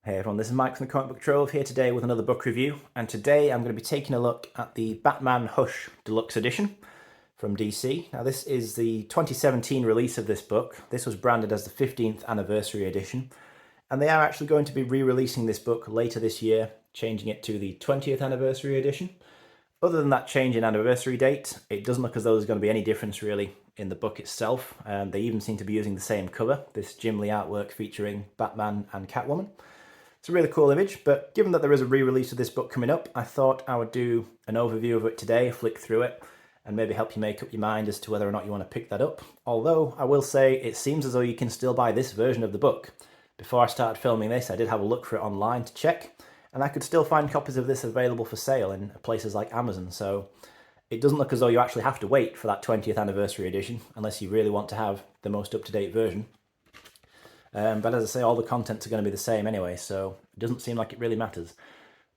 Hey everyone, this is Mike from the Comic Book Trove here today with another book review, and today I'm going to be taking a look at the Batman Hush Deluxe Edition from DC. Now this is the 2017 release of this book. This was branded as the 15th anniversary edition, and they are actually going to be re-releasing this book later this year, changing it to the 20th anniversary edition. Other than that change in anniversary date, it doesn't look as though there's going to be any difference really in the book itself. They even seem to be using the same cover, this Jim Lee artwork featuring Batman and Catwoman. It's a really cool image, but given that there is a re-release of this book coming up, I thought I would do an overview of it today, flick through it, and maybe help you make up your mind as to whether or not you want to pick that up. Although, I will say, it seems as though you can still buy this version of the book. Before I started filming this, I did have a look for it online to check, and I could still find copies of this available for sale in places like Amazon, so it doesn't look as though you actually have to wait for that 20th anniversary edition, unless you really want to have the most up-to-date version. But as I say, all the contents are going to be the same anyway, so it doesn't seem like it really matters.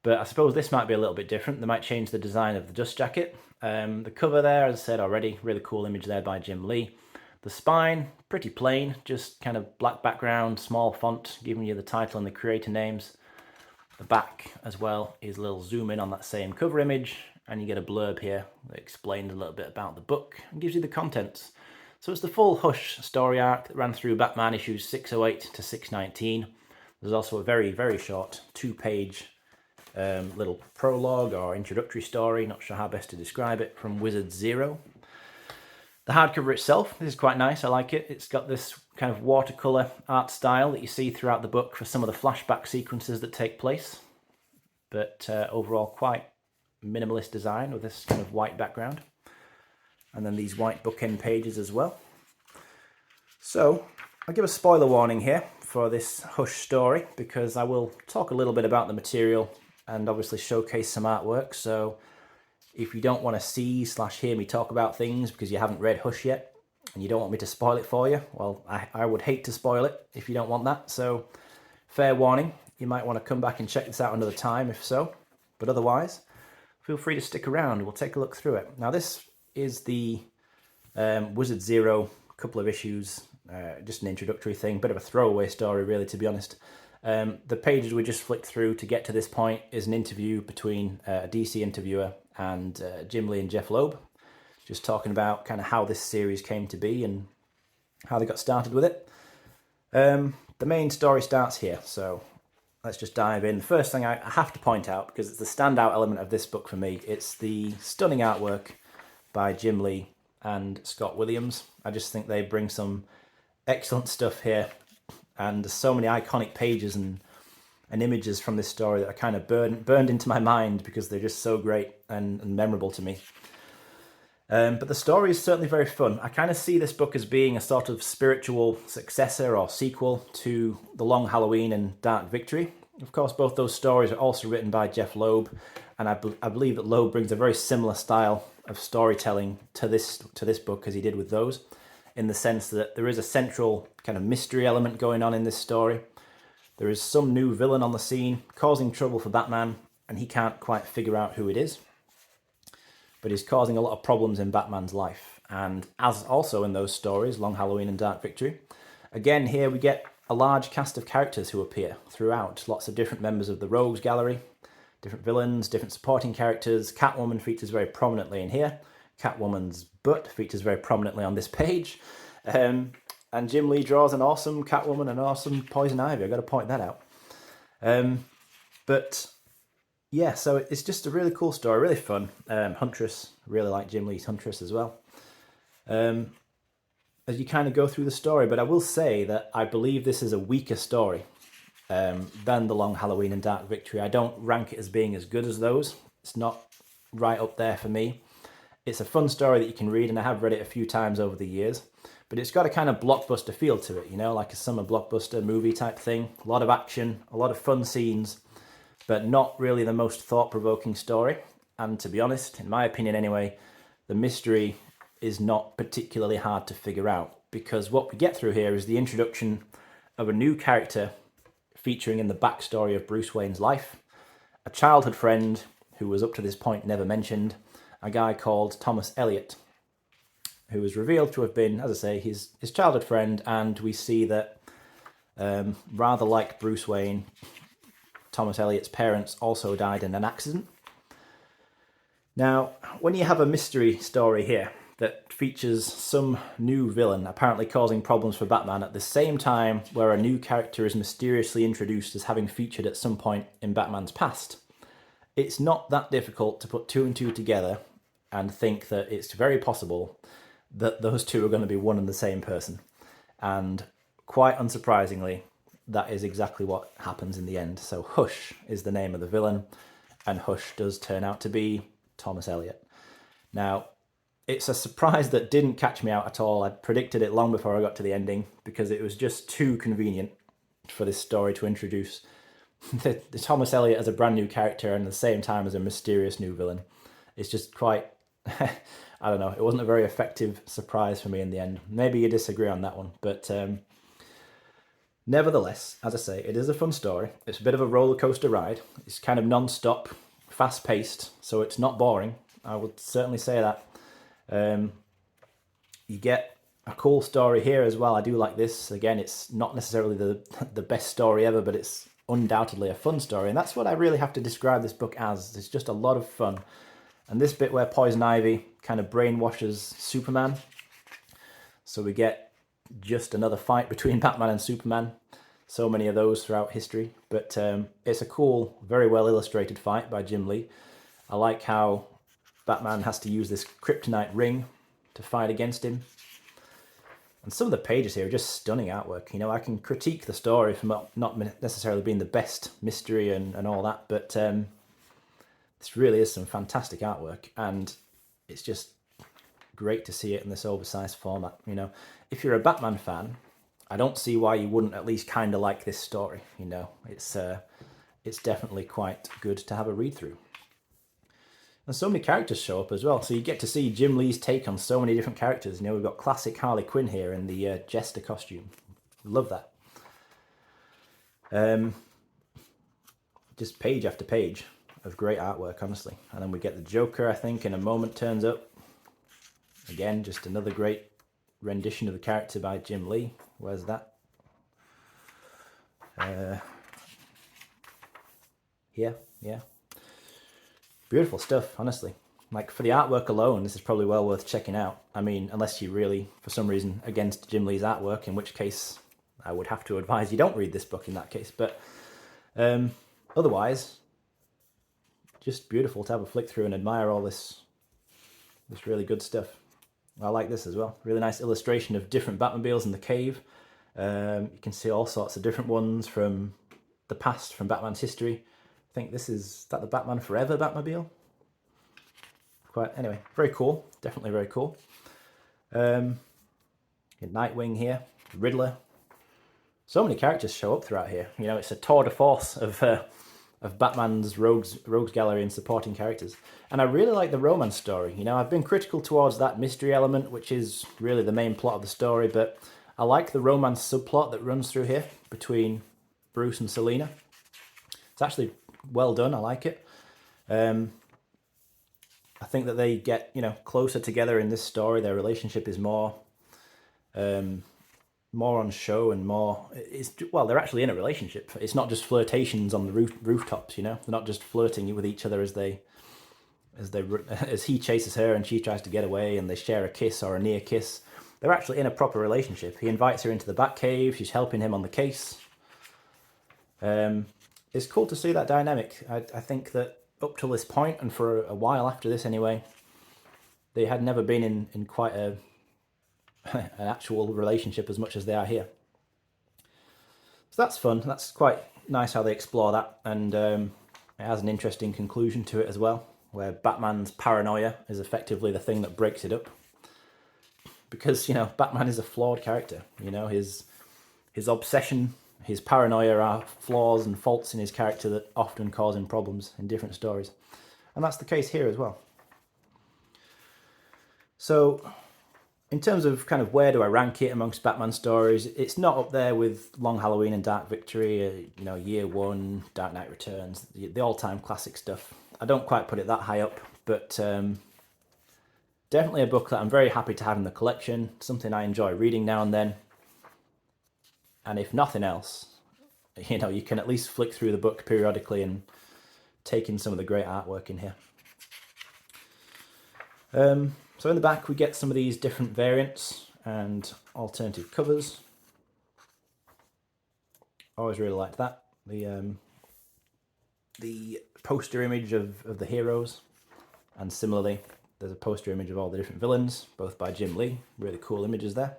But I suppose this might be a little bit different. They might change the design of the dust jacket. The cover there, as I said already, really cool image there by Jim Lee. The spine, pretty plain, just kind of black background, small font, giving you the title and the creator names. The back as well is a little zoom in on that same cover image, and you get a blurb here that explains a little bit about the book and gives you the contents. So it's the full Hush story arc that ran through Batman issues 608 to 619. There's also a very, very short two-page little prologue or introductory story, not sure how best to describe it, from Wizard Zero. The hardcover itself, this is quite nice, I like it. It's got this kind of watercolour art style that you see throughout the book for some of the flashback sequences that take place. But overall quite minimalist design with this kind of white background. And then these white bookend pages as well. So, I'll give a spoiler warning here for this Hush story, because I will talk a little bit about the material and obviously showcase some artwork. So, if you don't want to see/hear me talk about things because you haven't read Hush yet, and you don't want me to spoil it for you, well, I would hate to spoil it if you don't want that. So, fair warning, you might want to come back and check this out another time if so. But otherwise, feel free to stick around. We'll take a look through it. Now, this is the Wizard Zero, couple of issues, just an introductory thing, bit of a throwaway story really, to be honest. The pages we just flicked through to get to this point is an interview between a DC interviewer and Jim Lee and Jeff Loeb, just talking about kind of how this series came to be and how they got started with it. The main story starts here, so let's just dive in. The first thing I have to point out, because it's the standout element of this book for me, it's the stunning artwork by Jim Lee and Scott Williams. I just think they bring some excellent stuff here, and there's so many iconic pages and images from this story that are kind of burned into my mind because they're just so great and memorable to me. But the story is certainly very fun. I kind of see this book as being a sort of spiritual successor or sequel to The Long Halloween and Dark Victory. Of course, both those stories are also written by Jeff Loeb, and I believe that Loeb brings a very similar style of storytelling to this book as he did with those, in the sense that there is a central kind of mystery element going on in this story. There is some new villain on the scene causing trouble for Batman, and he can't quite figure out who it is, but he's causing a lot of problems in Batman's life. And as also in those stories, Long Halloween and Dark Victory, again here we get a large cast of characters who appear throughout. Lots of different members of the Rogues Gallery, different villains, different supporting characters. Catwoman features very prominently in here. Catwoman's butt features very prominently on this page. And Jim Lee draws an awesome Catwoman and an awesome Poison Ivy. I've got to point that out. But yeah, so it's just a really cool story, really fun. Huntress, really like Jim Lee's Huntress as well. As you kind of go through the story, but I will say that I believe this is a weaker story than The Long Halloween and Dark Victory. I don't rank it as being as good as those. It's not right up there for me. It's a fun story that you can read, and I have read it a few times over the years, but it's got a kind of blockbuster feel to it, you know, like a summer blockbuster movie type thing. A lot of action, a lot of fun scenes, but not really the most thought-provoking story. And to be honest, in my opinion anyway, the mystery is not particularly hard to figure out, because what we get through here is the introduction of a new character featuring in the backstory of Bruce Wayne's life, a childhood friend who was up to this point never mentioned, a guy called Thomas Elliot, who was revealed to have been, as I say, his childhood friend, and we see that rather like Bruce Wayne, Thomas Elliot's parents also died in an accident. Now, when you have a mystery story here that features some new villain apparently causing problems for Batman at the same time where a new character is mysteriously introduced as having featured at some point in Batman's past, it's not that difficult to put two and two together and think that it's very possible that those two are going to be one and the same person. And quite unsurprisingly, that is exactly what happens in the end. So Hush is the name of the villain, and Hush does turn out to be Thomas Elliot. Now, it's a surprise that didn't catch me out at all. I'd predicted it long before I got to the ending because it was just too convenient for this story to introduce the Thomas Elliot as a brand new character and at the same time as a mysterious new villain. It's just quite, I don't know, it wasn't a very effective surprise for me in the end. Maybe you disagree on that one, but nevertheless, as I say, it is a fun story. It's a bit of a roller coaster ride. It's kind of non-stop, fast-paced, so it's not boring. I would certainly say that. You get a cool story here as well. I do like this. Again, it's not necessarily the best story ever, but it's undoubtedly a fun story. And that's what I really have to describe this book as. It's just a lot of fun. And this bit where Poison Ivy kind of brainwashes Superman. So we get just another fight between Batman and Superman. So many of those throughout history. But it's a cool, very well illustrated fight by Jim Lee. I like how Batman has to use this kryptonite ring to fight against him. And some of the pages here are just stunning artwork. You know, I can critique the story for not necessarily being the best mystery and all that, but this really is some fantastic artwork, and it's just great to see it in this oversized format. You know, if you're a Batman fan, I don't see why you wouldn't at least kind of like this story. You know, it's definitely quite good to have a read through. And so many characters show up as well, so you get to see Jim Lee's take on so many different characters. You know, we've got classic Harley Quinn here in the Jester costume. Love that. Just page after page of great artwork, honestly. And then we get the Joker, I think, in a moment turns up. Again, just another great rendition of the character by Jim Lee. Where's that? Here, yeah. Beautiful stuff, honestly. Like, for the artwork alone, this is probably well worth checking out. I mean, unless you're really, for some reason, against Jim Lee's artwork, in which case I would have to advise you don't read this book in that case. But otherwise, just beautiful to have a flick through and admire all this really good stuff. I like this as well. Really nice illustration of different Batmobiles in the cave. You can see all sorts of different ones from the past, from Batman's history. I think is that the Batman Forever Batmobile? Anyway, very cool. Definitely very cool. Nightwing here, Riddler. So many characters show up throughout here. You know, it's a tour de force of Batman's rogues gallery and supporting characters. And I really like the romance story. You know, I've been critical towards that mystery element, which is really the main plot of the story, but I like the romance subplot that runs through here between Bruce and Selina. It's actually well done. I like it. I think that they get, you know, closer together in this story. Their relationship is more on show and more. They're actually in a relationship. It's not just flirtations on the rooftops. You know, they're not just flirting with each other as he chases her and she tries to get away, and they share a kiss or a near kiss. They're actually in a proper relationship. He invites her into the Batcave. She's helping him on the case. It's cool to see that dynamic. I think that up till this point, and for a while after this anyway, they had never been in quite an actual relationship as much as they are here. So that's fun. That's quite nice how they explore that, and it has an interesting conclusion to it as well, where Batman's paranoia is effectively the thing that breaks it up. Because, you know, Batman is a flawed character. You know, his obsession, his paranoia are flaws and faults in his character that often cause him problems in different stories. And that's the case here as well. So, in terms of kind of where do I rank it amongst Batman stories, it's not up there with Long Halloween and Dark Victory, you know, Year One, Dark Knight Returns, the all-time classic stuff. I don't quite put it that high up, but definitely a book that I'm very happy to have in the collection, something I enjoy reading now and then. And if nothing else, you know, you can at least flick through the book periodically and take in some of the great artwork in here. So in the back we get some of these different variants and alternative covers. Always really liked that. The poster image of the heroes, and similarly there's a poster image of all the different villains, both by Jim Lee. Really cool images there.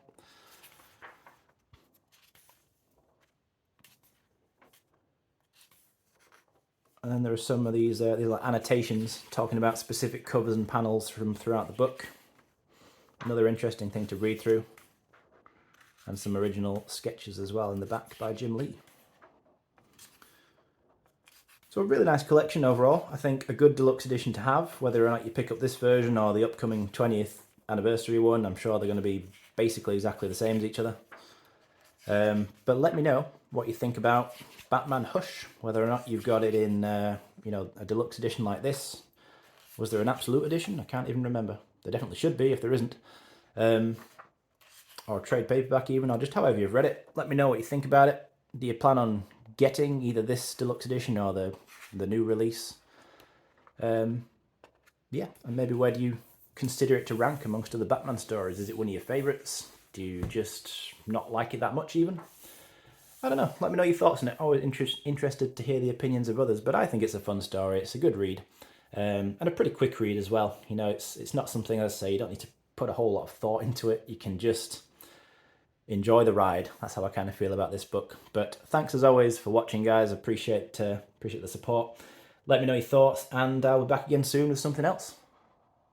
And then there are some of these like annotations talking about specific covers and panels from throughout the book. Another interesting thing to read through. And some original sketches as well in the back by Jim Lee. So a really nice collection overall. I think a good deluxe edition to have, whether or not you pick up this version or the upcoming 20th anniversary one. I'm sure they're going to be basically exactly the same as each other. But let me know what you think about Batman Hush, whether or not you've got it in you know, a deluxe edition like this. Was there an absolute edition? I can't even remember. There definitely should be if there isn't. Or trade paperback even, or just however you've read it. Let me know what you think about it. Do you plan on getting either this deluxe edition or the new release? Yeah, and maybe where do you consider it to rank amongst other Batman stories? Is it one of your favourites? Do you just not like it that much even? I don't know. Let me know your thoughts on it. Always interested to hear the opinions of others, but I think it's a fun story. It's a good read, and a pretty quick read as well. You know, it's not something, as I say, you don't need to put a whole lot of thought into it. You can just enjoy the ride. That's how I kind of feel about this book. But thanks as always for watching, guys. Appreciate the support. Let me know your thoughts, and I'll be back again soon with something else.